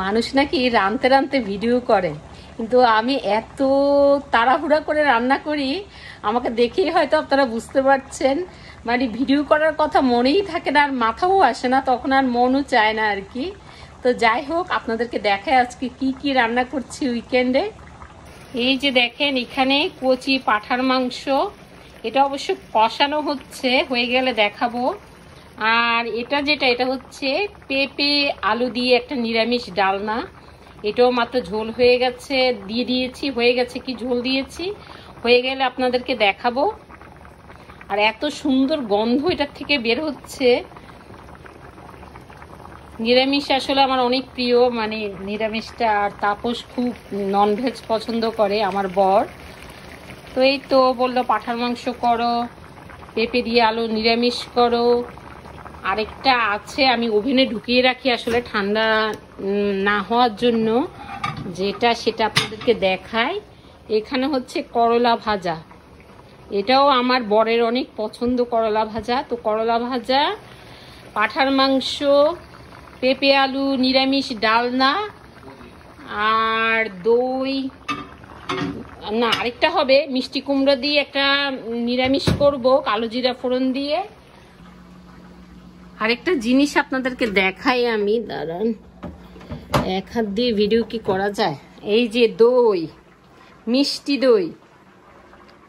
মানুষ নাকি রাঁধতে রাঁধতে ভিডিও করে, কিন্তু আমি এত তাড়াহুড়া করে রান্না করি, আমাকে দেখেই হয়তো আপনারা বুঝতে পারছেন। মানে ভিডিও করার কথা মনেই থাকে না, আর মাথাও আসে না, তখন আর মনও চায় না আর কি। তো যাই হোক, আপনাদেরকে দেখায় আজকে কি কি রান্না করছি উইকেন্ডে। এই যে দেখেন, এখানে কচি পাঁঠার মাংস, এটা অবশ্য কষানো হচ্ছে, হয়ে গেলে দেখাবো। আর এটা হচ্ছে পেঁপে আলু দিয়ে একটা নিরামিষ ডালনা, এটাও মাত্র ঝোল হয়ে গেছে, দিয়ে দিয়েছি, হয়ে গেছে কি ঝোল দিয়েছি, হয়ে গেলে আপনাদেরকে দেখাবো। আর এত সুন্দর গন্ধ এটার থেকে বের হচ্ছে। নিরামিষ আসলে আমার অনেক প্রিয়, মানে নিরামিষটা। আর তাপস খুব ননভেজ পছন্দ করে, আমার বর। তো এই তো বললো পাঁঠার মাংস করো, পেঁপে দিয়ে আলু নিরামিষ করো। আরেকটা আছে, আমি ওভেনে ঢুকিয়ে রাখি আসলে ঠান্ডা না হওয়ার জন্য, সেটা আপনাদেরকে দেখাই। এখানে হচ্ছে করলা ভাজা, এটাও আমার বরের অনেক পছন্দ, করলা ভাজা। তো করলা ভাজা, পাঁঠার মাংস, পেঁপে আলু নিরামিষ ডালনা, আর দই, না আরেকটা হবে মিষ্টি কুমড়া দিয়ে একটা নিরামিষ করব কালো জিরা ফোড়ন দিয়ে। আরেকটা জিনিস আপনাদেরকে দেখাই আমি, দাঁড়ান, এক হাত দিয়ে ভিডিও কি করা যায়। এই যে দই, মিষ্টি দই,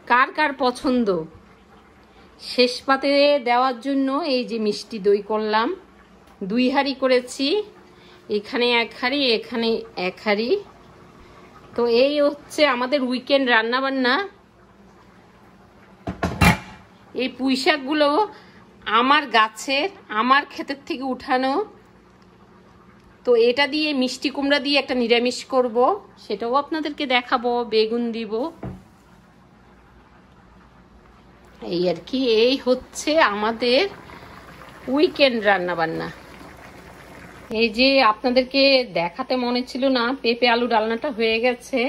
কার কার পছন্দ, শেষ পাতে দেওয়ার জন্য এই যে মিষ্টি দই করলাম, 2 হাঁড়ি করেছি, এখানে 1 হাঁড়ি, এখানে 1 হাঁড়ি। তো এই হচ্ছে আমাদের উইকেন্ড রান্না বান্না। এই পুঁই শাকগুলো আমার গাছের, আমার ক্ষেতের থেকে উঠানো। তো এটা দিয়ে মিষ্টি কুমড়া দিয়ে একটা নিরামিষ করব, সেটাও আপনাদেরকে দেখাবো, বেগুন দিব, এই আর কি। এই হচ্ছে আমাদের উইকেন্ড রান্না বান্না। এই যে আপনাদেরকে দেখাতে মনে ছিল না, পেঁপে আলু ডালনাটা হয়ে গেছে।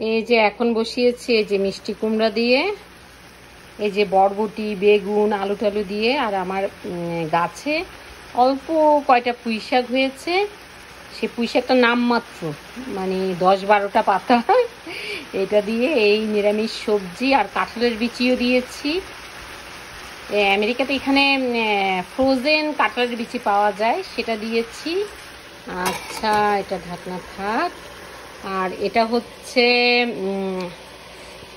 এই যে এখন বসিয়েছি এই যে মিষ্টি কুমড়া দিয়ে, এই যে বরবটি, বেগুন, আলু টালু দিয়ে। আর আমার গাছে অল্প কয়টা পুঁই শাক হয়েছে, সে পুঁই শাকটা নামমাত্র, মানে 10-12টা পাতা, এটা দিয়ে এই নিরামিষ সবজি। আর কাঁঠালের বিচিও দিয়েছি। আমেরিকাতে এখানে ফ্রোজেন কাঁঠালের বিচি পাওয়া যায়, সেটা দিয়েছি। আচ্ছা, এটা ঢাকনা থাক। আর এটা হচ্ছে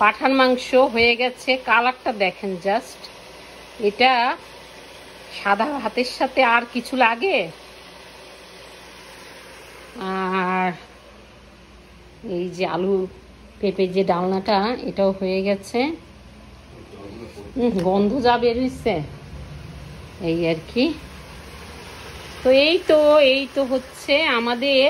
পাঁঠার মাংস হয়ে গেছে, কালারটা দেখেন জাস্ট। এটা সাদা ভাতের সাথে আর কিছু লাগে। আর এই যে আলু পেঁপে যে ডালনাটা, এটাও হয়ে গেছে, গন্ধ যা বেরিয়েছে, এই আর কি। তো এই তো হচ্ছে আমাদের